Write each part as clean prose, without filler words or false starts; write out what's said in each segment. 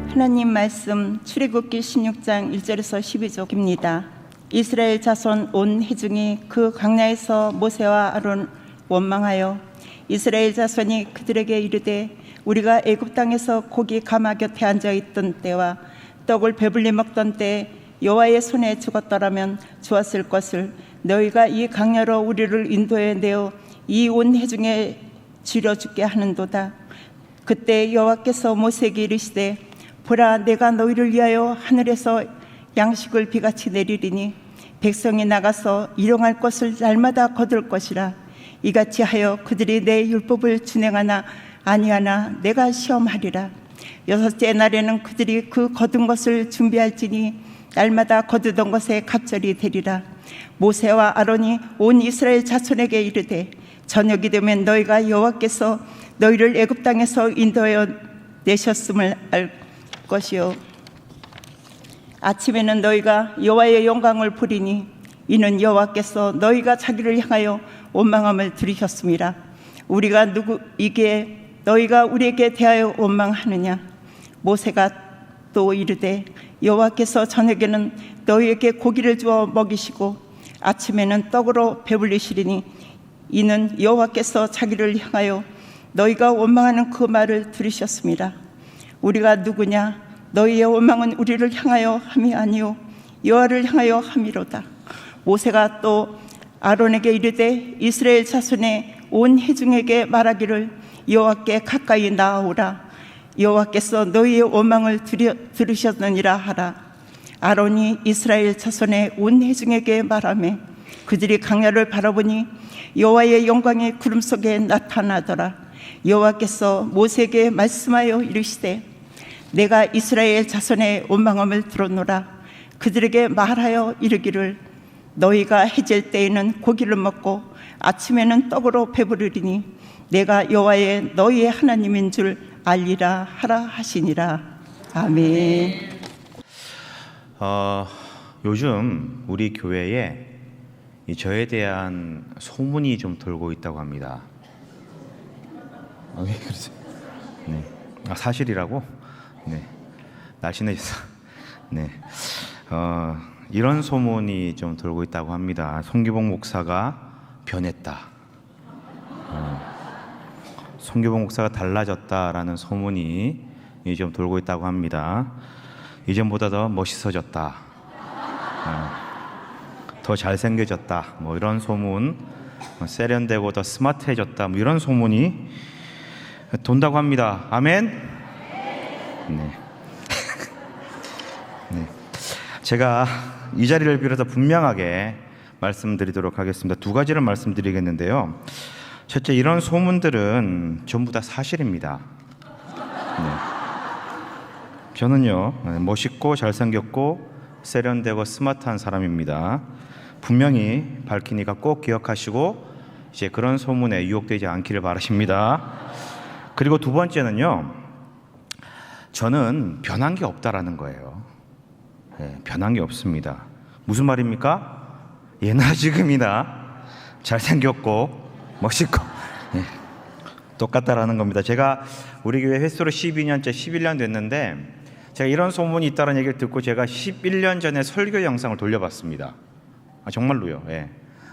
하나님 말씀 출애굽기 16장 1절에서 12절입니다. 이스라엘 자손 온 회중이 그 광야에서 모세와 아론 원망하여 이스라엘 자손이 그들에게 이르되 우리가 애굽 땅에서 고기 가마 곁에 앉아 있던 때와 떡을 배불리 먹던 때 여호와의 손에 죽었더라면 좋았을 것을 너희가 이 광야로 우리를 인도해 내어 이 온 회중에 지려 죽게 하는도다. 그때 여호와께서 모세에게 이르시되 보라, 내가 너희를 위하여 하늘에서 양식을 비같이 내리리니 백성이 나가서 일용할 것을 날마다 거둘 것이라. 이같이 하여 그들이 내 율법을 준행하나 아니하나 내가 시험하리라. 여섯째 날에는 그들이 그 거둔 것을 준비할지니 날마다 거두던 것에 갑절이 되리라. 모세와 아론이 온 이스라엘 자손에게 이르되 저녁이 되면 너희가 여호와께서 너희를 애굽 땅에서 인도하여 내셨음을 알 것이요 아침에는 너희가 여호와의 영광을 보리니 이는 여호와께서 너희가 자기를 향하여 원망함을 들으셨음이라. 우리가 누구이기에 너희가 우리에게 대하여 원망하느냐. 모세가 또 이르되 여호와께서 저녁에는 너희에게 고기를 주어 먹이시고 아침에는 떡으로 배불리시리니 이는 여호와께서 자기를 향하여 너희가 원망하는 그 말을 들으셨습니다. 우리가 누구냐. 너희의 원망은 우리를 향하여 함이 아니요 여호와를 향하여 함이로다. 모세가 또 아론에게 이르되 이스라엘 자손의 온 회중에게 말하기를 여호와께 가까이 나아오라. 여호와께서 너희의 원망을 들으셨느니라 하라. 아론이 이스라엘 자손의 온 회중에게 말하며 그들이 광야를 바라보니 여호와의 영광이 구름 속에 나타나더라. 여호와께서 모세에게 말씀하여 이르시되 내가 이스라엘 자손의 원망함을 들었노라. 그들에게 말하여 이르기를 너희가 해질 때에는 고기를 먹고 아침에는 떡으로 배부르리니 내가 여호와의 너희의 하나님인 줄 알리라 하라 하시니라. 아멘. 요즘 우리 교회에 저에 대한 소문이 좀 돌고 있다고 합니다. 왜 그러세요? 네. 사실이라고? 네. 날씬해졌어. 네. 이런 소문이 좀 돌고 있다고 합니다. 송기봉 목사가 변했다. 송기봉 목사가 달라졌다라는 소문이 좀 돌고 있다고 합니다. 이전보다 더 멋있어졌다. 더 잘생겨졌다. 뭐 이런 소문, 세련되고 더 스마트해졌다. 뭐 이런 소문이 돈다고 합니다. 아멘. 네. 네. 제가 이 자리를 빌어서 분명하게 말씀드리도록 하겠습니다. 두 가지를 말씀드리겠는데요. 첫째, 이런 소문들은 전부 다 사실입니다. 네. 저는요, 멋있고 잘생겼고 세련되고 스마트한 사람입니다. 분명히 밝히니까 꼭 기억하시고 이제 그런 소문에 유혹되지 않기를 바라십니다. 그리고 두 번째는요, 저는 변한 게 없다라는 거예요. 네, 변한 게 없습니다. 무슨 말입니까? 예나 지금이나 잘생겼고 멋있고 네, 똑같다라는 겁니다. 제가 우리 교회 횟수로 12년째 11년 됐는데 제가 이런 소문이 있다는 얘기를 듣고 제가 11년 전에 설교 영상을 돌려봤습니다. 정말로요. 예.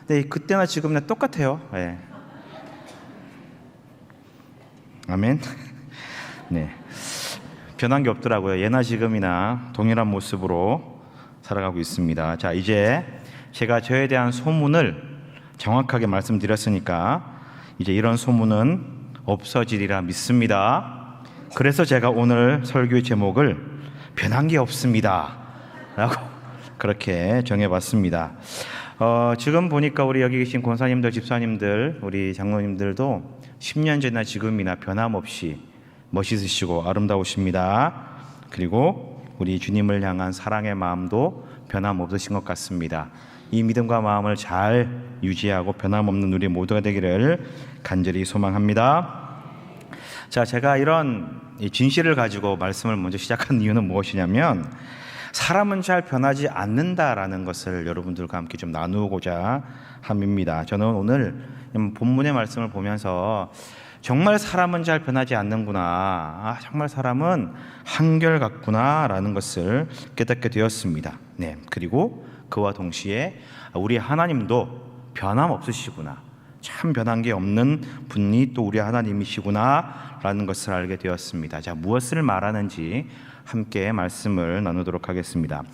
근데 그때나 지금이나 똑같아요. 예. 아멘. 네. 변한 게 없더라고요. 예나 지금이나 동일한 모습으로 살아가고 있습니다. 자, 이제 제가 저에 대한 소문을 정확하게 말씀드렸으니까 이제 이런 소문은 없어지리라 믿습니다. 그래서 제가 오늘 설교의 제목을 변한 게 없습니다 라고 그렇게 정해봤습니다. 지금 보니까 우리 여기 계신 권사님들, 집사님들, 우리 장로님들도 10년 전이나 지금이나 변함없이 멋있으시고 아름다우십니다. 그리고 우리 주님을 향한 사랑의 마음도 변함없으신 것 같습니다. 이 믿음과 마음을 잘 유지하고 변함없는 우리 모두가 되기를 간절히 소망합니다. 자, 제가 이런 진실을 가지고 말씀을 먼저 시작한 이유는 무엇이냐면 사람은 잘 변하지 않는다라는 것을 여러분들과 함께 좀 나누고자 함입니다. 저는 오늘 본문의 말씀을 보면서 정말 사람은 잘 변하지 않는구나. 정말 사람은 한결같구나라는 것을 깨닫게 되었습니다. 네, 그리고 그와 동시에 우리 하나님도 변함없으시구나. 참 변한 게 없는 분이 또 우리 하나님이시구나라는 것을 알게 되었습니다. 자, 무엇을 말하는지 함께 말씀을 나누도록 하겠습니다.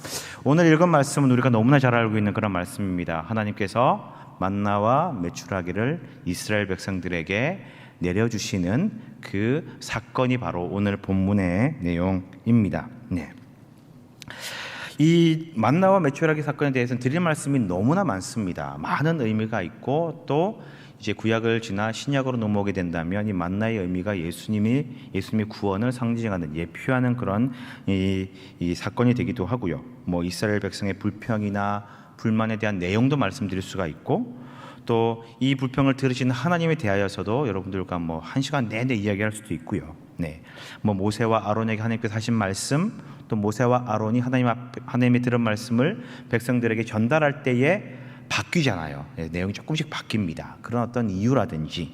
오늘 읽은 말씀은 우리가 너무나 잘 알고 있는 그런 말씀입니다. 하나님께서 만나와 메추라기를 이스라엘 백성들에게 내려주시는 그 사건이 바로 오늘 본문의 내용입니다. 네. 이 만나와 메추라기 사건에 대해서는 드릴 말씀이 너무나 많습니다. 많은 의미가 있고 또 이제 구약을 지나 신약으로 넘어오게 된다면 이 만나의 의미가 예수님의 구원을 상징하는 예표하는 그런 이 사건이 되기도 하고요. 뭐 이스라엘 백성의 불평이나 불만에 대한 내용도 말씀드릴 수가 있고 또 이 불평을 들으시는 하나님에 대하여서도 여러분들과 뭐 한 시간 내내 이야기할 수도 있고요. 네, 뭐 모세와 아론에게 하나님께서 하신 말씀, 또 모세와 아론이 하나님이 들은 말씀을 백성들에게 전달할 때에 바뀌잖아요. 네, 내용이 조금씩 바뀝니다. 그런 어떤 이유라든지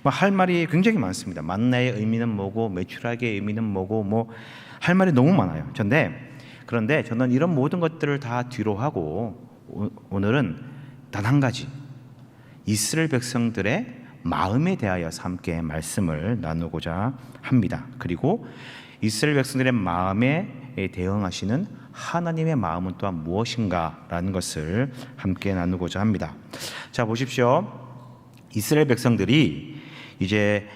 뭐 할 말이 굉장히 많습니다. 만나의 의미는 뭐고 메추라기의 의미는 뭐고 뭐 할 말이 너무 많아요. 그런데 저는 이런 모든 것들을 다 뒤로 하고 오늘은 단 한 가지, 이스라엘 백성들의 마음에 대하여서 함께 말씀을 나누고자 합니다. 그리고 이스라엘 백성들의 마음에 대응하시는 하나님의 마음은 또한 무엇인가라는 것을 함께 나누고자 합니다. 자, 보십시오. 이스라엘 백성들이 이제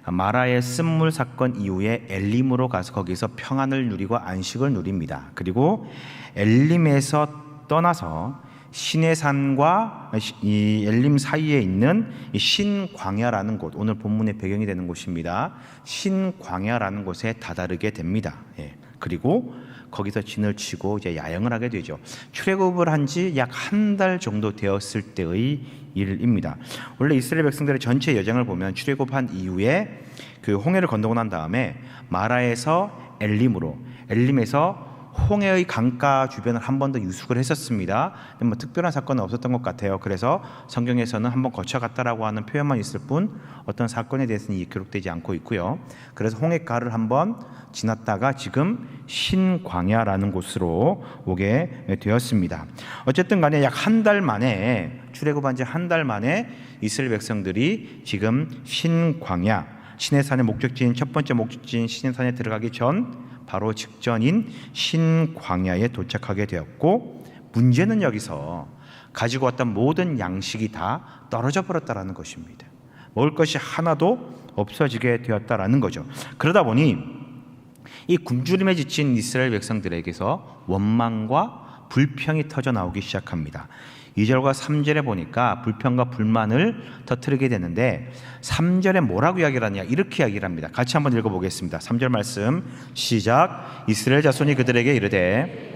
마라의 쓴물 사건 이후에 엘림으로 가서 거기서 평안을 누리고 안식을 누립니다. 그리고 엘림에서 떠나서 시내산과 이 엘림 사이에 있는 이 신광야라는 곳, 오늘 본문의 배경이 되는 곳입니다. 신광야라는 곳에 다다르게 됩니다. 예. 그리고 거기서 진을 치고 이제 야영을 하게 되죠. 출애굽을 한 지 약 한 달 정도 되었을 때의 일입니다. 원래 이스라엘 백성들의 전체 여정을 보면 출애굽한 이후에 그 홍해를 건너고 난 다음에 마라에서 엘림에서 홍해의 강가 주변을 한 번 더 유숙을 했었습니다. 뭐 특별한 사건은 없었던 것 같아요. 그래서 성경에서는 한번 거쳐갔다라고 하는 표현만 있을 뿐 어떤 사건에 대해서는 기록되지 않고 있고요. 그래서 홍해가를 한번 지났다가 지금 신광야라는 곳으로 오게 되었습니다. 어쨌든 간에 약 한 달 만에 출애굽한 지 한 달 만에 이스라엘 백성들이 지금 신광야, 시내산의 목적지인 첫 번째 목적지인 시내산에 들어가기 전 바로 직전인 신광야에 도착하게 되었고, 문제는 여기서 가지고 왔던 모든 양식이 다 떨어져 버렸다라는 것입니다. 먹을 것이 하나도 없어지게 되었다라는 거죠. 그러다 보니 이 굶주림에 지친 이스라엘 백성들에게서 원망과 불평이 터져 나오기 시작합니다. 2절과 3절에 보니까 불평과 불만을 터뜨리게 되는데 3절에 뭐라고 이야기를 하냐, 이렇게 이야기를 합니다. 같이 한번 읽어보겠습니다. 3절 말씀 시작. 이스라엘 자손이 그들에게 이르되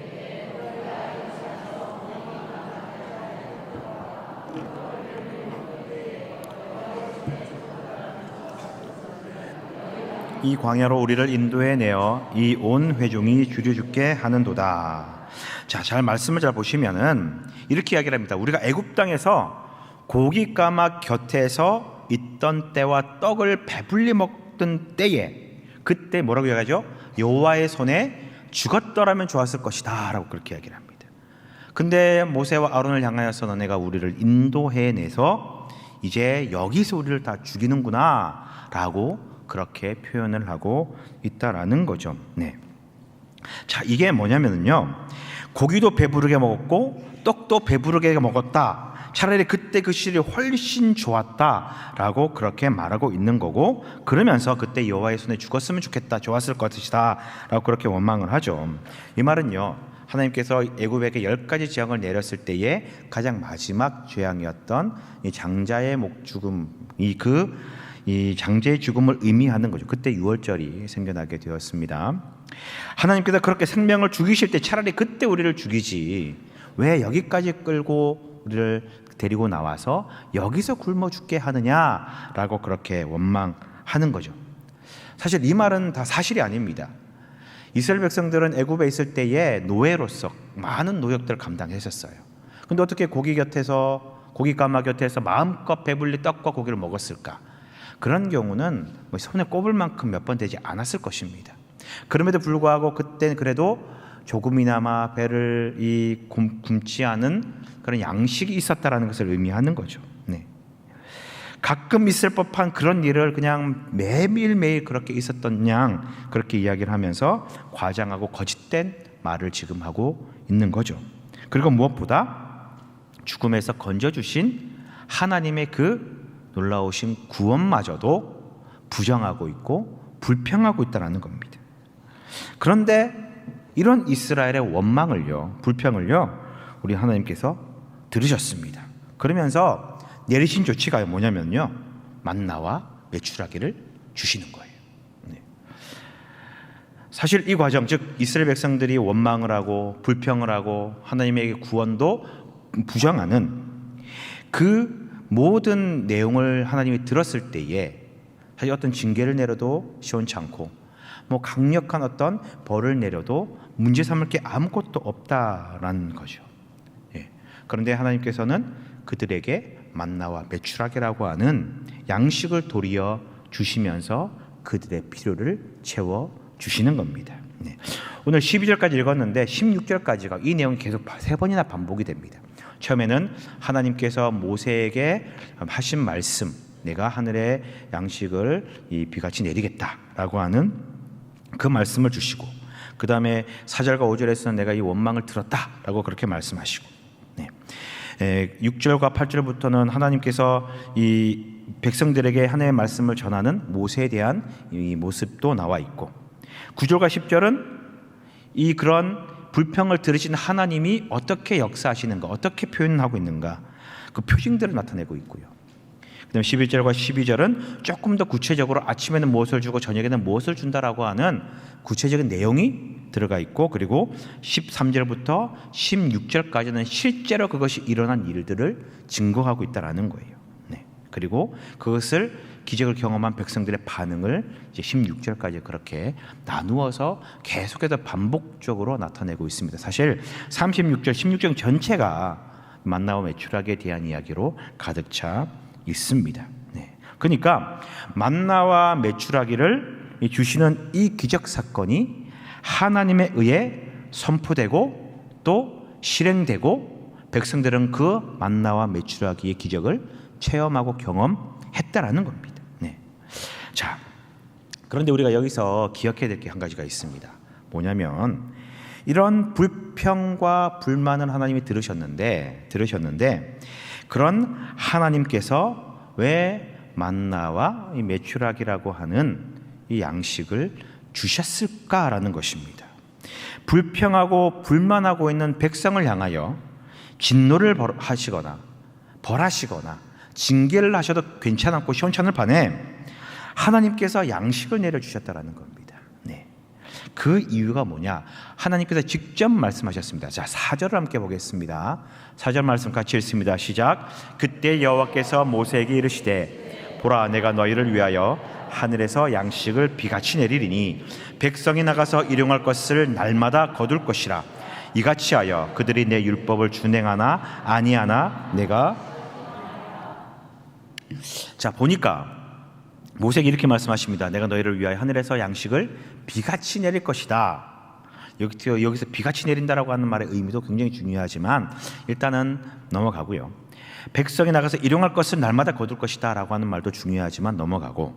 이 광야로 우리를 인도해 내어 이 온 회중이 주려 죽게 하는도다. 자, 잘 말씀을 잘 보시면은 이렇게 이야기를 합니다. 우리가 애굽 땅에서 고기 까막 곁에서 있던 때와 떡을 배불리 먹던 때에, 그때 뭐라고 이야기하죠? 여호와의 손에 죽었더라면 좋았을 것이다 라고 그렇게 이야기를 합니다. 근데 모세와 아론을 향하여서 너네가 우리를 인도해내서 이제 여기서 우리를 다 죽이는구나 라고 그렇게 표현을 하고 있다라는 거죠. 네. 자, 이게 뭐냐면요, 고기도 배부르게 먹었고 떡도 배부르게 먹었다. 차라리 그때 그 시절이 훨씬 좋았다라고 그렇게 말하고 있는 거고, 그러면서 그때 여호와의 손에 죽었으면 좋겠다, 좋았을 것이다라고 그렇게 원망을 하죠. 이 말은요, 하나님께서 애굽에게 10가지 재앙을 내렸을 때에 가장 마지막 재앙이었던 이 장자의 목죽음, 이 장자의 죽음을 의미하는 거죠. 그때 유월절이 생겨나게 되었습니다. 하나님께서 그렇게 생명을 죽이실 때 차라리 그때 우리를 죽이지 왜 여기까지 끌고 우리를 데리고 나와서 여기서 굶어 죽게 하느냐라고 그렇게 원망하는 거죠. 사실 이 말은 다 사실이 아닙니다. 이스라엘 백성들은 애굽에 있을 때에 노예로서 많은 노역들을 감당했었어요. 근데 어떻게 고기 까마 곁에서 마음껏 배불리 떡과 고기를 먹었을까? 그런 경우는 뭐 손에 꼽을 만큼 몇 번 되지 않았을 것입니다. 그럼에도 불구하고 그때는 그래도 조금이나마 배를 굶지 않은 그런 양식이 있었다라는 것을 의미하는 거죠. 네. 가끔 있을 법한 그런 일을 그냥 매일매일 그렇게 있었던 양 그렇게 이야기를 하면서 과장하고 거짓된 말을 지금 하고 있는 거죠. 그리고 무엇보다 죽음에서 건져주신 하나님의 그 놀라우신 구원마저도 부정하고 있고 불평하고 있다는 겁니다. 그런데 이런 이스라엘의 원망을요, 불평을요, 우리 하나님께서 들으셨습니다. 그러면서 내리신 조치가 뭐냐면요, 만나와 메추라기를 주시는 거예요. 네. 사실 이 과정, 즉 이스라엘 백성들이 원망을 하고 불평을 하고 하나님에게 구원도 부정하는 그 모든 내용을 하나님이 들었을 때에 사실 어떤 징계를 내려도 시원치 않고 뭐 강력한 어떤 벌을 내려도 문제 삼을 게 아무것도 없다라는 거죠. 예. 그런데 하나님께서는 그들에게 만나와 메추라기라고 하는 양식을 도리어 주시면서 그들의 필요를 채워 주시는 겁니다. 네. 오늘 12절까지 읽었는데 16절까지가 이 내용이 계속 3번이나 반복이 됩니다. 처음에는 하나님께서 모세에게 하신 말씀, 내가 하늘의 양식을 이 비같이 내리겠다라고 하는 그 말씀을 주시고, 그 다음에 4절과 5절에서는 내가 이 원망을 들었다라고 그렇게 말씀하시고, 네. 6절과 8절부터는 하나님께서 이 백성들에게 하나님의 말씀을 전하는 모세에 대한 이 모습도 나와 있고, 9절과 10절은 이 그런 불평을 들으신 하나님이 어떻게 역사하시는가, 어떻게 표현하고 있는가, 그 표징들을 나타내고 있고요. 그다음에 11절과 12절은 조금 더 구체적으로 아침에는 무엇을 주고 저녁에는 무엇을 준다라고 하는 구체적인 내용이 들어가 있고, 그리고 13절부터 16절까지는 실제로 그것이 일어난 일들을 증거하고 있다라는 거예요. 네. 그리고 그것을 기적을 경험한 백성들의 반응을 이제 16절까지 그렇게 나누어서 계속해서 반복적으로 나타내고 있습니다. 사실 36절, 16절 전체가 만나와 메추라기에 대한 이야기로 가득 차 있습니다. 네. 그러니까 만나와 메추라기를 주시는 이 기적 사건이 하나님에 의해 선포되고 또 실행되고 백성들은 그 만나와 메추라기의 기적을 체험하고 경험했다라는 겁니다. 네. 자, 그런데 우리가 여기서 기억해야 될 게 한 가지가 있습니다. 뭐냐면 이런 불평과 불만을 하나님이 들으셨는데 그런 하나님께서 왜 만나와 이 메추라기라고 하는 이 양식을 주셨을까라는 것입니다. 불평하고 불만하고 있는 백성을 향하여 진노를 하시거나 벌하시거나 징계를 하셔도 괜찮았고 시원찮을 판에 하나님께서 양식을 내려주셨다라는 겁니다. 네. 그 이유가 뭐냐? 하나님께서 직접 말씀하셨습니다. 자, 4절을 함께 보겠습니다. 4절 말씀 같이 읽습니다. 시작. 그때 여호와께서 모세에게 이르시되 보라, 내가 너희를 위하여 하늘에서 양식을 비같이 내리리니 백성이 나가서 일용할 것을 날마다 거둘 것이라. 이같이 하여 그들이 내 율법을 준행하나 아니하나 내가. 자, 보니까 모세에게 이렇게 말씀하십니다. 내가 너희를 위하여 하늘에서 양식을 비같이 내릴 것이다. 여기서 비같이 내린다라고 하는 말의 의미도 굉장히 중요하지만 일단은 넘어가고요. 백성이 나가서 일용할 것을 날마다 거둘 것이다 라고 하는 말도 중요하지만 넘어가고,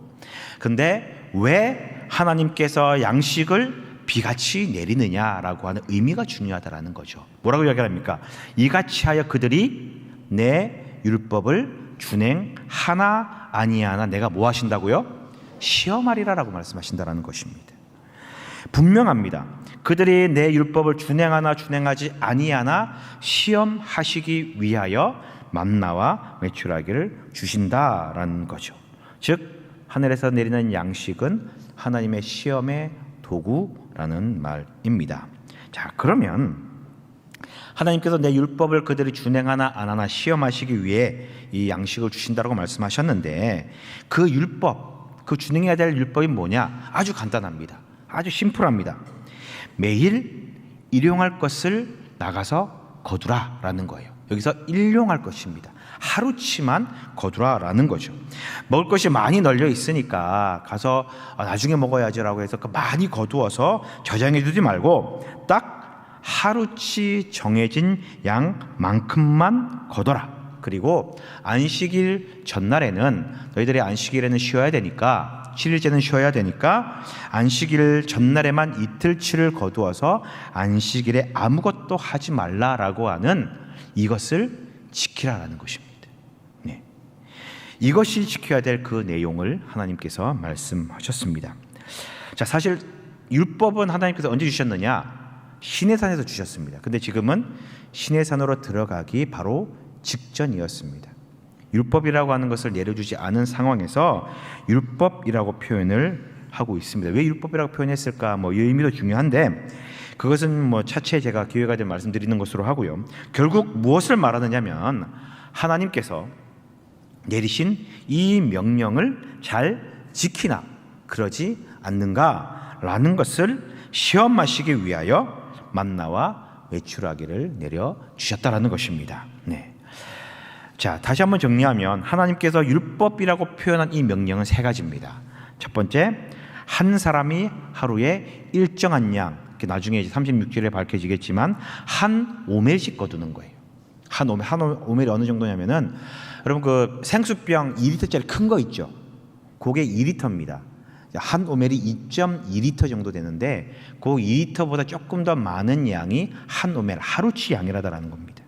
근데 왜 하나님께서 양식을 비같이 내리느냐라고 하는 의미가 중요하다라는 거죠. 뭐라고 이야기합니까? 이같이 하여 그들이 내 율법을 준행하나 아니하나 내가 뭐 하신다고요? 시험하리라라고 말씀하신다라는 것입니다. 분명합니다. 그들이 내 율법을 준행하나 준행하지 아니하나 시험하시기 위하여 만나와 메추라기를 주신다라는 거죠. 즉 하늘에서 내리는 양식은 하나님의 시험의 도구라는 말입니다. 자, 그러면 하나님께서 내 율법을 그들이 준행하나 안 하나 시험하시기 위해 이 양식을 주신다라고 말씀하셨는데 그 율법, 그 준행해야 될 율법이 뭐냐? 아주 간단합니다. 아주 심플합니다. 매일 일용할 것을 나가서 거두라라는 거예요. 여기서 일용할 것입니다. 하루치만 거두라라는 거죠. 먹을 것이 많이 널려 있으니까 가서 나중에 먹어야지라고 해서 많이 거두어서 저장해 두지 말고 딱 하루치 정해진 양만큼만 거둬라. 그리고 안식일 전날에는 너희들이 안식일에는 쉬어야 되니까 7일째는 쉬어야 되니까 안식일 전날에만 이틀치를 거두어서 안식일에 아무것도 하지 말라라고 하는 이것을 지키라라는 것입니다. 네. 이것이 지켜야 될 그 내용을 하나님께서 말씀하셨습니다. 자, 사실 율법은 하나님께서 언제 주셨느냐? 시내산에서 주셨습니다. 근데 지금은 시내산으로 들어가기 바로 직전이었습니다. 율법이라고 하는 것을 내려주지 않은 상황에서 율법이라고 표현을 하고 있습니다. 왜 율법이라고 표현했을까? 이 의미도 중요한데 그것은 차후에 제가 기회가 되면 말씀드리는 것으로 하고요. 결국 무엇을 말하느냐면 하나님께서 내리신 이 명령을 잘 지키나 그러지 않는가라는 것을 시험하시기 위하여 만나와 외출하기를 내려 주셨다라는 것입니다. 네. 자, 다시 한번 정리하면 하나님께서 율법이라고 표현한 이 명령은 세 가지입니다. 첫 번째, 한 사람이 하루에 일정한 양, 나중에 36절에 밝혀지겠지만 한 오멜씩 거두는 거예요. 한 오멜이 어느 정도냐면은 여러분 그 생수병 2리터짜리 큰 거 있죠? 그게 2리터입니다. 한 오멜이 2.2리터 정도 되는데 그 2리터보다 조금 더 많은 양이 한 오멜, 하루치 양이라다라는 겁니다.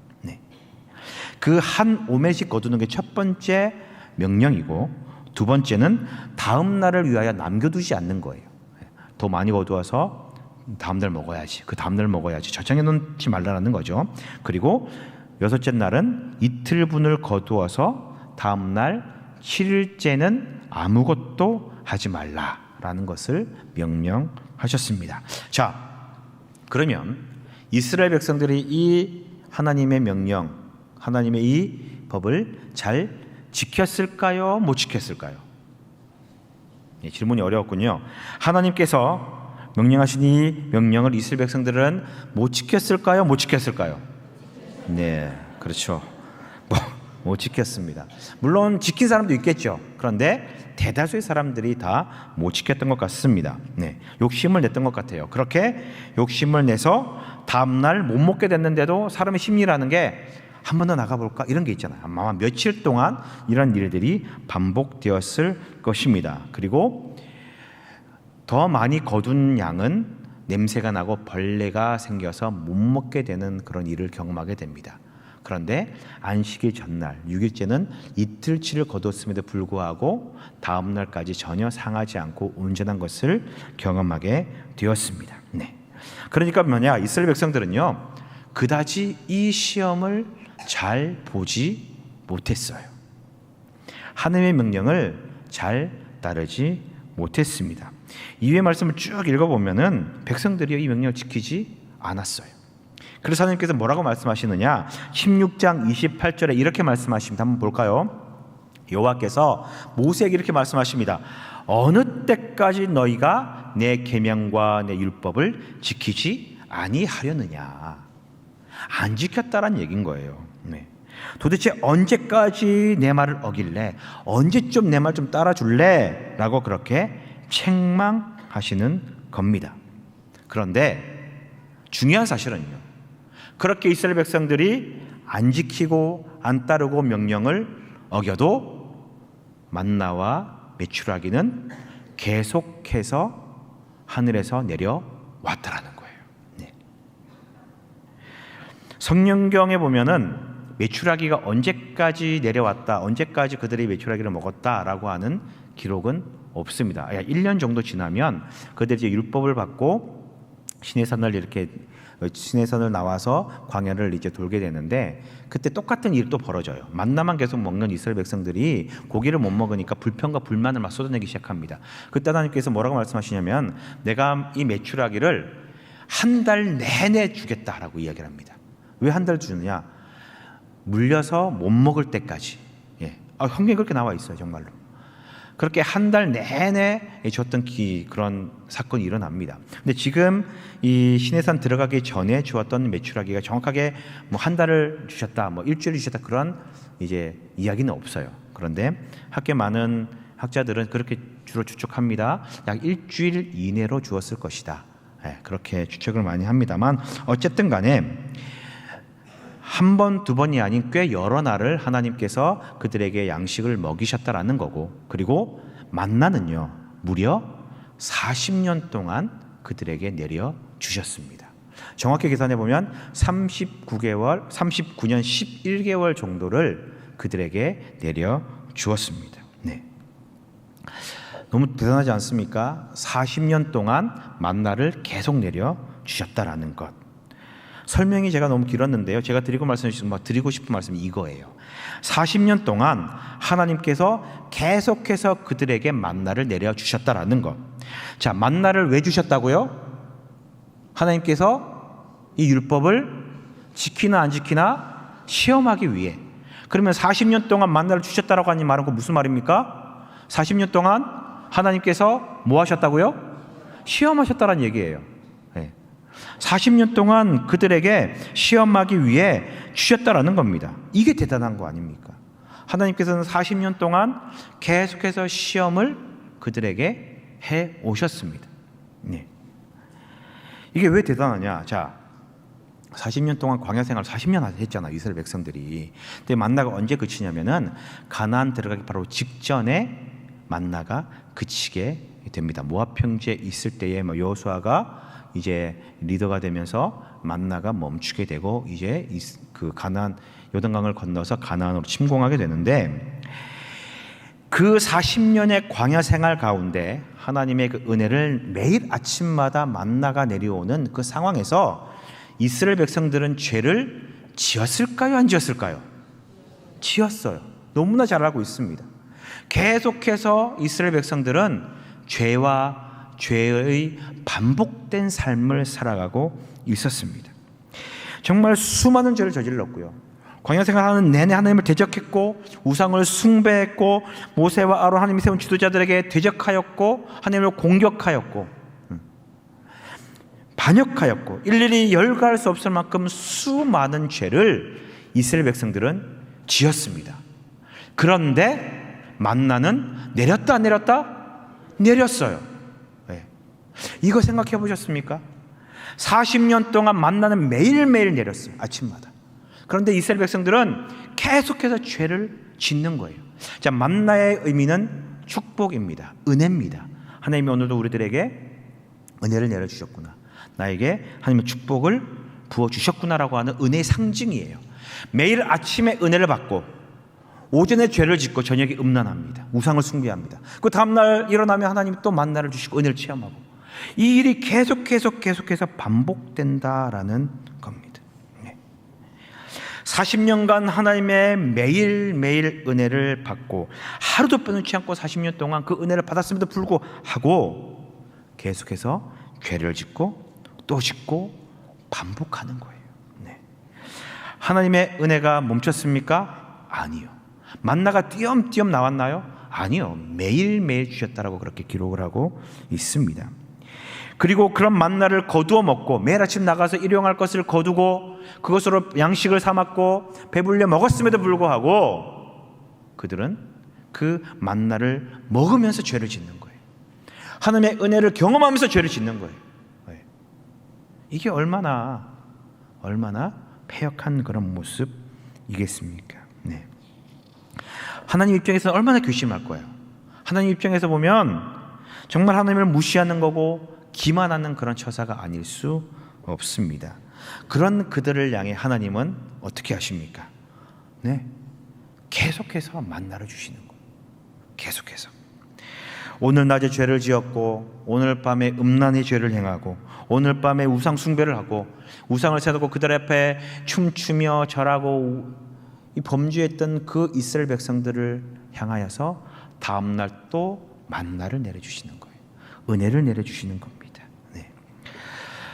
그 한 오멜씩 거두는 게 첫 번째 명령이고 두 번째는 다음 날을 위하여 남겨두지 않는 거예요. 더 많이 거두어서 다음 날 먹어야지, 그 다음 날 먹어야지 저장해 놓지 말라는 거죠. 그리고 여섯째 날은 이틀분을 거두어서 다음 날 7일째는 아무것도 하지 말라라는 것을 명령하셨습니다. 자, 그러면 이스라엘 백성들이 이 하나님의 명령, 하나님의 이 법을 잘 지켰을까요? 못 지켰을까요? 네, 질문이 어려웠군요. 하나님께서 명령하신 이 명령을 이스라엘 백성들은 못 지켰을까요? 못 지켰을까요? 네, 그렇죠. 못 지켰습니다. 물론 지킨 사람도 있겠죠. 그런데 대다수의 사람들이 다 못 지켰던 것 같습니다. 네, 욕심을 냈던 것 같아요. 그렇게 욕심을 내서 다음날 못 먹게 됐는데도 사람의 심리라는 게 한 번 더 나가볼까? 이런 게 있잖아요. 아마 며칠 동안 이런 일들이 반복되었을 것입니다. 그리고 더 많이 거둔 양은 냄새가 나고 벌레가 생겨서 못 먹게 되는 그런 일을 경험하게 됩니다. 그런데 안식일 전날 6일째는 이틀치를 거뒀음에도 불구하고 다음 날까지 전혀 상하지 않고 온전한 것을 경험하게 되었습니다. 네. 그러니까 이스라엘 백성들은요 그다지 이 시험을 잘 보지 못했어요. 하나님의 명령을 잘 따르지 못했습니다. 이후의 말씀을 쭉 읽어보면은 백성들이 이 명령을 지키지 않았어요. 그래서 하나님께서 뭐라고 말씀하시느냐? 16장 28절에 이렇게 말씀하십니다. 한번 볼까요? 여호와께서 모세에게 이렇게 말씀하십니다. 어느 때까지 너희가 내 계명과 내 율법을 지키지 아니하려느냐? 안 지켰다란 얘기인 거예요. 네. 도대체 언제까지 내 말을 어길래? 언제쯤 내 말 좀 따라줄래? 라고 그렇게 책망하시는 겁니다. 그런데 중요한 사실은요, 그렇게 이스라엘 백성들이 안 지키고 안 따르고 명령을 어겨도 만나와 메추라기는 계속해서 하늘에서 내려왔다라는 거예요. 네. 성경에 보면은 메추라기가 언제까지 내려왔다, 언제까지 그들이 메추라기를 먹었다라고 하는 기록은 없습니다. 1년 정도 지나면 그들이 이제 율법을 받고 시내산을 나와서 광야를 이제 돌게 되는데 그때 똑같은 일이 또 벌어져요. 만나만 계속 먹는 이스라엘 백성들이 고기를 못 먹으니까 불평과 불만을 막 쏟아내기 시작합니다. 그때 하나님께서 뭐라고 말씀하시냐면 내가 이 메추라기를 한 달 내내 주겠다라고 이야기를 합니다. 왜 한 달 주느냐? 물려서 못 먹을 때까지. 성경에 그렇게 나와 있어요, 정말로. 그렇게 한 달 내내 줬던 그런 사건이 일어납니다. 근데 지금 이 시내산 들어가기 전에 주었던 메추라기가 정확하게 뭐 한 달을 주셨다, 뭐 일주일 주셨다 그런 이제 이야기는 없어요. 그런데 학계 많은 학자들은 그렇게 주로 추측합니다. 약 일주일 이내로 주었을 것이다. 그렇게 추측을 많이 합니다만 어쨌든 간에 한 번, 두 번이 아닌 꽤 여러 날을 하나님께서 그들에게 양식을 먹이셨다라는 거고, 그리고 만나는요 무려 40년 동안 그들에게 내려 주셨습니다. 정확히 계산해 보면 39년 11개월 정도를 그들에게 내려 주었습니다. 네. 너무 대단하지 않습니까? 40년 동안 만나를 계속 내려 주셨다라는 것. 설명이 제가 너무 길었는데요. 제가 드리고 싶은 말씀이 이거예요. 40년 동안 하나님께서 계속해서 그들에게 만나를 내려 주셨다라는 것. 자, 만나를 왜 주셨다고요? 하나님께서 이 율법을 지키나 안 지키나 시험하기 위해. 그러면 40년 동안 만나를 주셨다라고 하는 말은 무슨 말입니까? 40년 동안 하나님께서 뭐 하셨다고요? 시험하셨다라는 얘기예요. 40년 동안 그들에게 시험하기 위해 주셨다라는 겁니다. 이게 대단한 거 아닙니까? 하나님께서는 40년 동안 계속해서 시험을 그들에게 해 오셨습니다. 네. 이게 왜 대단하냐? 자, 40년 동안 광야 생활 40년 했잖아, 이스라엘 백성들이. 근데 만나가 언제 그치냐면은 가나안 들어가기 바로 직전에 만나가 그치게 됩니다. 모압 평지에 있을 때에 여호수아가 이제 리더가 되면서 만나가 멈추게 되고 이제 그 가나안 요단강을 건너서 가나안으로 침공하게 되는데, 그 40년의 광야 생활 가운데 하나님의 그 은혜를 매일 아침마다 만나가 내려오는 그 상황에서 이스라엘 백성들은 죄를 지었을까요? 안 지었을까요? 지었어요. 너무나 잘 알고 있습니다. 계속해서 이스라엘 백성들은 죄의 반복된 삶을 살아가고 있었습니다. 정말 수많은 죄를 저질렀고요. 광야 생활하는 내내 하나님을 대적했고 우상을 숭배했고 모세와 아론 하나님이 세운 지도자들에게 대적하였고 하나님을 공격하였고 반역하였고 일일이 열거할 수 없을 만큼 수많은 죄를 이스라엘 백성들은 지었습니다. 그런데 만나는 내렸다 안 내렸다? 내렸어요. 네. 이거 생각해 보셨습니까? 40년 동안 만나는 매일매일 내렸어요. 아침마다. 그런데 이스라엘 백성들은 계속해서 죄를 짓는 거예요. 자, 만나의 의미는 축복입니다. 은혜입니다. 하나님이 오늘도 우리들에게 은혜를 내려주셨구나, 나에게 하나님의 축복을 부어주셨구나라고 하는 은혜의 상징이에요. 매일 아침에 은혜를 받고 오전에 죄를 짓고 저녁에 음란합니다. 우상을 숭배합니다. 그 다음날 일어나면 하나님이 또 만나를 주시고 은혜를 체험하고, 이 일이 계속해서 반복된다라는 겁니다. 40년간 하나님의 매일매일 은혜를 받고 하루도 빼놓지 않고 40년 동안 그 은혜를 받았음에도 불구하고 계속해서 죄를 짓고 또 짓고 반복하는 거예요. 네. 하나님의 은혜가 멈췄습니까? 아니요. 만나가 띄엄띄엄 나왔나요? 아니요. 매일매일 주셨다라고 그렇게 기록을 하고 있습니다. 그리고 그런 만나를 거두어 먹고 매일 아침 나가서 일용할 것을 거두고 그것으로 양식을 사 먹고 배불려 먹었음에도 불구하고 그들은 그 만나를 먹으면서 죄를 짓는 거예요. 하나님의 은혜를 경험하면서 죄를 짓는 거예요. 이게 얼마나 패역한 그런 모습이겠습니까? 네. 하나님 입장에서는 얼마나 괘씸할 거예요. 하나님 입장에서 보면 정말 하나님을 무시하는 거고 기만하는 그런 처사가 아닐 수 없습니다. 그런 그들을 향해 하나님은 어떻게 하십니까? 네, 계속해서 만나를 주시는 거예요. 계속해서 오늘 낮에 죄를 지었고 오늘 밤에 음란의 죄를 행하고 오늘 밤에 우상 숭배를 하고 우상을 세우고 그들 앞에 춤추며 절하고 이 범죄했던 그 이스라엘 백성들을 향하여서 다음날 또 만나를 내려주시는 거예요. 은혜를 내려주시는 겁니다. 네.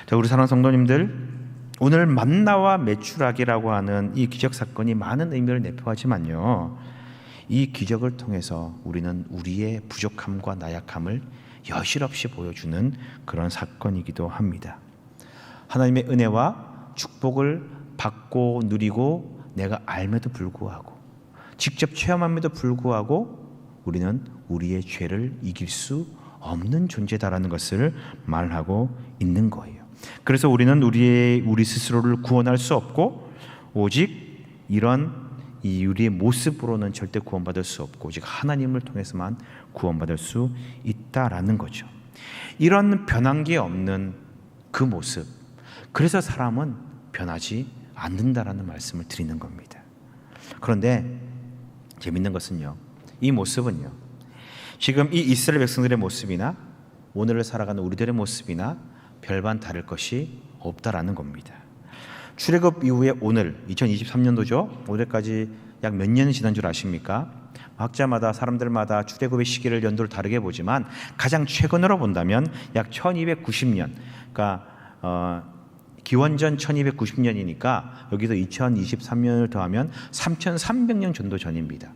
자, 우리 사랑하는 성도님들, 오늘 만나와 메추라기라고 하는 이 기적사건이 많은 의미를 내포하지만요, 이 기적을 통해서 우리는 우리의 부족함과 나약함을 여실없이 보여주는 그런 사건이기도 합니다. 하나님의 은혜와 축복을 받고 누리고 내가 알매도 불구하고 직접 체험함에도 불구하고 우리는 우리의 죄를 이길 수 없는 존재다라는 것을 말하고 있는 거예요. 그래서 우리는 우리 스스로를 구원할 수 없고 오직 이런 우리의 모습으로는 절대 구원받을 수 없고 오직 하나님을 통해서만 구원받을 수 있다라는 거죠. 이런 변한 게 없는 그 모습, 그래서 사람은 변하지 않는다라는 말씀을 드리는 겁니다. 그런데 재밌는 것은요, 이 모습은요, 지금 이 이스라엘 백성들의 모습이나 오늘을 살아가는 우리들의 모습이나 별반 다를 것이 없다라는 겁니다. 출애굽 이후에 오늘 2023년도죠. 오늘까지 약 몇 년이 지난 줄 아십니까? 학자마다 사람들마다 출애굽의 시기를 연도를 다르게 보지만 가장 최근으로 본다면 약 1290년, 그러니까 기원전 1290년이니까 여기서 2023년을 더하면 3300년 정도 전입니다.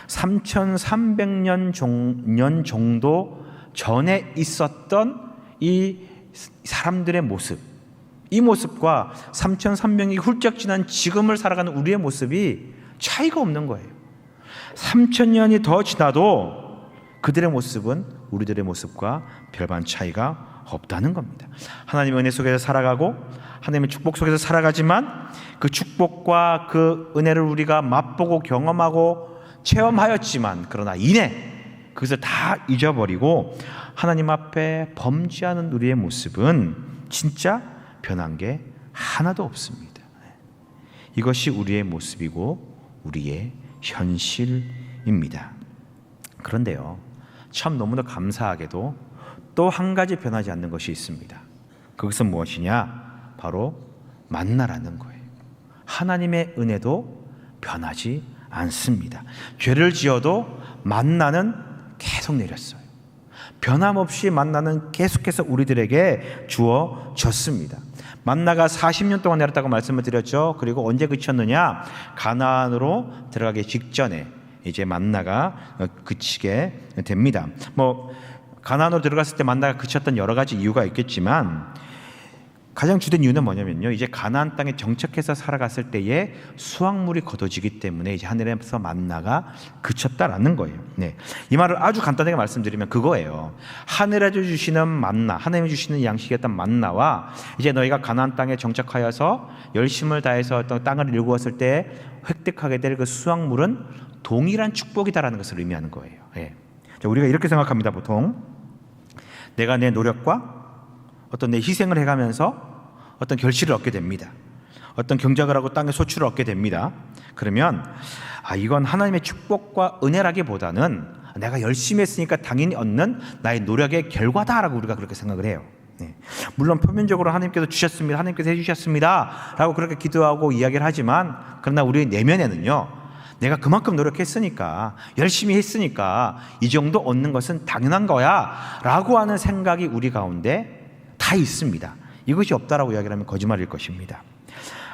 3300년 정도 전에 있었던 이 사람들의 모습, 이 모습과 3300년이 훌쩍 지난 지금을 살아가는 우리의 모습이 차이가 없는 거예요. 3000년이 더 지나도 그들의 모습은 우리들의 모습과 별반 차이가 없다는 겁니다. 하나님의 은혜 속에서 살아가고 하나님의 축복 속에서 살아가지만 그 축복과 그 은혜를 우리가 맛보고 경험하고 체험하였지만 그러나 이내 그것을 다 잊어버리고 하나님 앞에 범죄하는 우리의 모습은 진짜 변한 게 하나도 없습니다. 이것이 우리의 모습이고 우리의 현실입니다. 그런데요, 참 너무나 감사하게도 또 한 가지 변하지 않는 것이 있습니다. 그것은 무엇이냐? 바로 만나라는 거예요. 하나님의 은혜도 변하지 않습니다. 죄를 지어도 만나는 계속 내렸어요. 변함없이 만나는 계속해서 우리들에게 주어졌습니다. 만나가 40년 동안 내렸다고 말씀을 드렸죠. 그리고 언제 그쳤느냐? 가나안으로 들어가기 직전에 이제 만나가 그치게 됩니다. 가나안으로 들어갔을 때 만나가 그쳤던 여러 가지 이유가 있겠지만 가장 주된 이유는 뭐냐면요, 이제 가나안 땅에 정착해서 살아갔을 때에 수확물이 거둬지기 때문에 이제 하늘에서 만나가 그쳤다라는 거예요. 네, 이 말을 아주 간단하게 말씀드리면 그거예요. 하늘에서 주시는 만나, 하나님이 주시는 양식이었던 만나와 이제 너희가 가나안 땅에 정착하여서 열심을 다해서 어떤 땅을 일구었을 때 획득하게 될 그 수확물은 동일한 축복이다라는 것을 의미하는 거예요. 네. 자, 우리가 이렇게 생각합니다. 보통 내가 내 노력과 어떤 내 희생을 해가면서 어떤 결실을 얻게 됩니다. 어떤 경작을 하고 땅의 소출을 얻게 됩니다. 그러면 이건 하나님의 축복과 은혜라기보다는 내가 열심히 했으니까 당연히 얻는 나의 노력의 결과다라고 우리가 그렇게 생각을 해요. 네. 물론 표면적으로 하나님께서 주셨습니다, 하나님께서 해주셨습니다 라고 그렇게 기도하고 이야기를 하지만 그러나 우리 내면에는요, 내가 그만큼 노력했으니까 열심히 했으니까 이 정도 얻는 것은 당연한 거야 라고 하는 생각이 우리 가운데 다 있습니다. 이것이 없다라고 이야기를 하면 거짓말일 것입니다.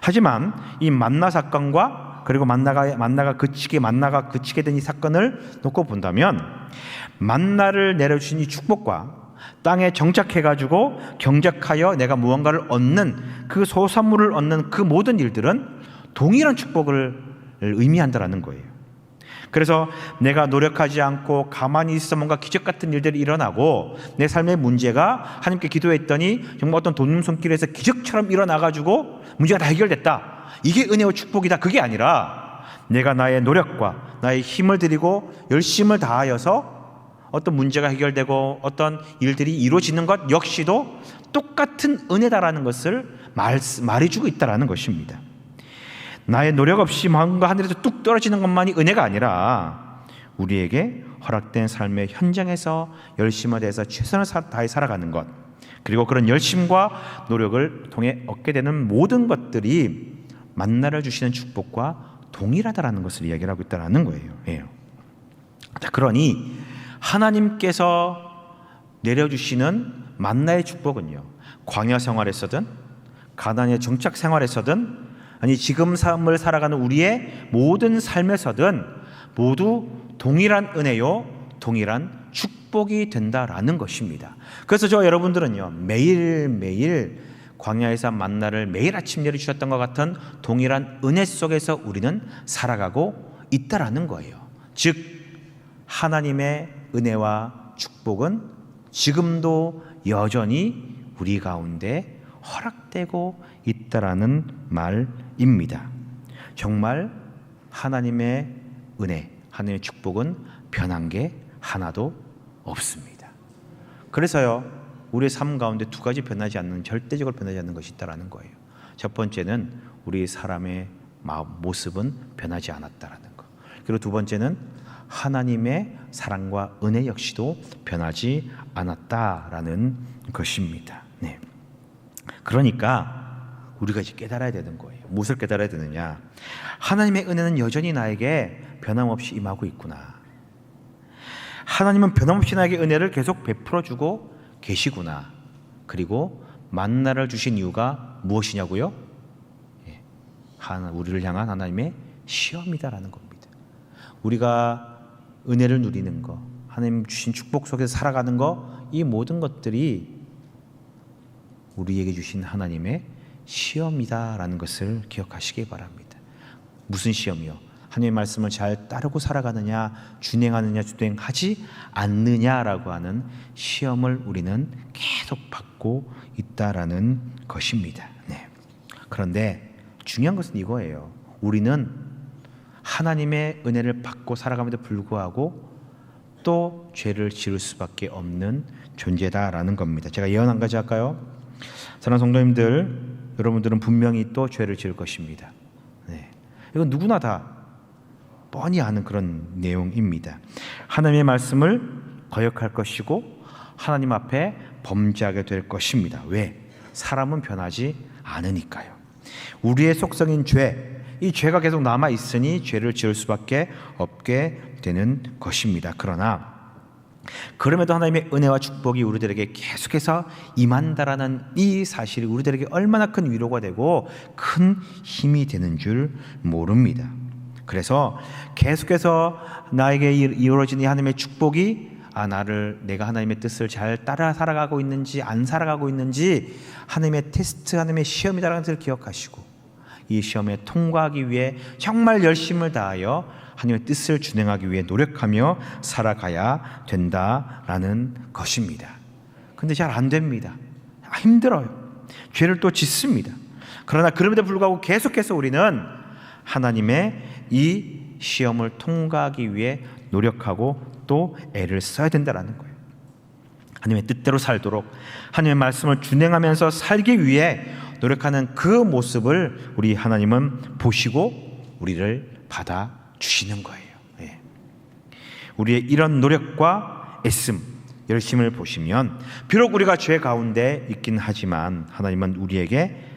하지만 이 만나 사건과 그리고 만나가 그치게 된 이 사건을 놓고 본다면 만나를 내려주신 이 축복과 땅에 정착해가지고 경작하여 내가 무언가를 얻는 그 소산물을 얻는 그 모든 일들은 동일한 축복을 의미한다라는 거예요. 그래서 내가 노력하지 않고 가만히 있어 뭔가 기적 같은 일들이 일어나고 내 삶의 문제가 하나님께 기도했더니 정말 어떤 돈 손길에서 기적처럼 일어나가지고 문제가 다 해결됐다, 이게 은혜와 축복이다, 그게 아니라 내가 나의 노력과 나의 힘을 들이고 열심을 다하여서 어떤 문제가 해결되고 어떤 일들이 이루어지는 것 역시도 똑같은 은혜다라는 것을 말해주고 있다라는 것입니다. 나의 노력 없이 뭔가 하늘에서 뚝 떨어지는 것만이 은혜가 아니라 우리에게 허락된 삶의 현장에서 열심을 다해서 최선을 다해 살아가는 것, 그리고 그런 열심과 노력을 통해 얻게 되는 모든 것들이 만나를 주시는 축복과 동일하다라는 것을 이야기를 하고 있다는 거예요. 예. 자, 그러니 하나님께서 내려주시는 만나의 축복은요, 광야 생활에서든 가나안의 정착 생활에서든 아니 지금 삶을 살아가는 우리의 모든 삶에서든 모두 동일한 은혜요, 동일한 축복이 된다라는 것입니다. 그래서 저 여러분들은요, 매일매일 광야에서 만나를 매일 아침 내려주셨던 것 같은 동일한 은혜 속에서 우리는 살아가고 있다라는 거예요. 즉 하나님의 은혜와 축복은 지금도 여전히 우리 가운데 허락되고 있다라는 말입니다. 정말 하나님의 은혜, 하나님의 축복은 변한 게 하나도 없습니다. 그래서요, 우리의 삶 가운데 두 가지 변하지 않는, 절대적으로 변하지 않는 것이 있다라는 거예요. 첫 번째는 우리 사람의 모습은 변하지 않았다라는 것. 그리고 두 번째는 하나님의 사랑과 은혜 역시도 변하지 않았다라는 것입니다. 네. 그러니까 우리가 이제 깨달아야 되는 거예요. 무엇을 깨달아야 되느냐? 하나님의 은혜는 여전히 나에게 변함없이 임하고 있구나. 하나님은 변함없이 나에게 은혜를 계속 베풀어주고 계시구나. 그리고 만나를 주신 이유가 무엇이냐고요? 우리를 향한 하나님의 시험이다라는 겁니다. 우리가 은혜를 누리는 것, 하나님 주신 축복 속에서 살아가는 것, 이 모든 것들이 우리에게 주신 하나님의 시험이다라는 것을 기억하시기 바랍니다. 무슨 시험이요? 하나님의 말씀을 잘 따르고 살아가느냐, 준행하느냐, 준행하지 않느냐라고 하는 시험을 우리는 계속 받고 있다라는 것입니다. 네. 그런데 중요한 것은 이거예요. 우리는 하나님의 은혜를 받고 살아감에도 불구하고 또 죄를 지을 수밖에 없는 존재다라는 겁니다. 제가 예언 한 가지 할까요? 사랑하는 성도님들, 여러분들은 분명히 또 죄를 지을 것입니다. 네. 이건 누구나 다 뻔히 아는 그런 내용입니다. 하나님의 말씀을 거역할 것이고 하나님 앞에 범죄하게 될 것입니다. 왜? 사람은 변하지 않으니까요. 우리의 속성인 죄, 이 죄가 계속 남아 있으니 죄를 지을 수밖에 없게 되는 것입니다. 그러나 그럼에도 하나님의 은혜와 축복이 우리들에게 계속해서 임한다라는 이 사실이 우리들에게 얼마나 큰 위로가 되고 큰 힘이 되는 줄 모릅니다. 그래서 계속해서 나에게 이루어진 이 하나님의 축복이 내가 하나님의 뜻을 잘 따라 살아가고 있는지 안 살아가고 있는지 하나님의 테스트, 하나님의 시험이라는 것을 기억하시고 이 시험에 통과하기 위해 정말 열심을 다하여 하나님의 뜻을 준행하기 위해 노력하며 살아가야 된다라는 것입니다. 근데 잘 안 됩니다. 힘들어요. 죄를 또 짓습니다. 그러나 그럼에도 불구하고 계속해서 우리는 하나님의 이 시험을 통과하기 위해 노력하고 또 애를 써야 된다는 거예요. 하나님의 뜻대로 살도록 하나님의 말씀을 준행하면서 살기 위해 노력하는 그 모습을 우리 하나님은 보시고 우리를 받아주시는 거예요. 예. 우리의 이런 노력과 애씀, 열심을 보시면 비록 우리가 죄 가운데 있긴 하지만 하나님은 우리에게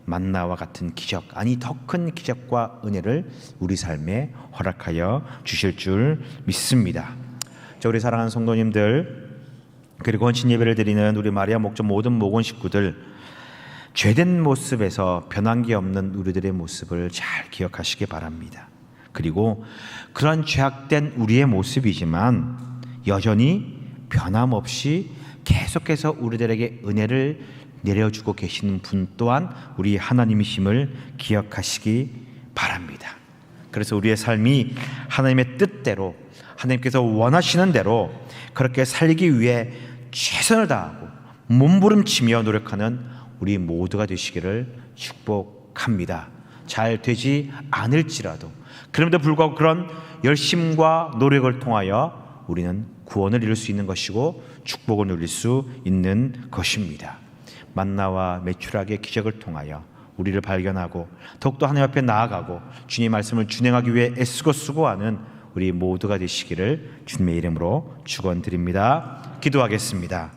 만나와 같은 기적, 아니 더 큰 기적과 은혜를 우리 삶에 허락하여 주실 줄 믿습니다. 자, 우리 사랑하는 성도님들, 그리고 헌신 예배를 드리는 우리 마리아 목전 모든 목원 식구들, 죄된 모습에서 변한 게 없는 우리들의 모습을 잘 기억하시기 바랍니다. 그리고 그런 죄악된 우리의 모습이지만 여전히 변함없이 계속해서 우리들에게 은혜를 내려주고 계시는 분 또한 우리 하나님이심을 기억하시기 바랍니다. 그래서 우리의 삶이 하나님의 뜻대로, 하나님께서 원하시는 대로 그렇게 살기 위해 최선을 다하고 몸부림치며 노력하는 우리 모두가 되시기를 축복합니다. 잘 되지 않을지라도 그럼에도 불구하고 그런 열심과 노력을 통하여 우리는 구원을 이룰 수 있는 것이고 축복을 누릴 수 있는 것입니다. 만나와 메추라기의 기적을 통하여 우리를 발견하고 더욱더 하나님 앞에 나아가고 주님의 말씀을 준행하기 위해 애쓰고 수고하는 우리 모두가 되시기를 주님의 이름으로 축원드립니다. 기도하겠습니다.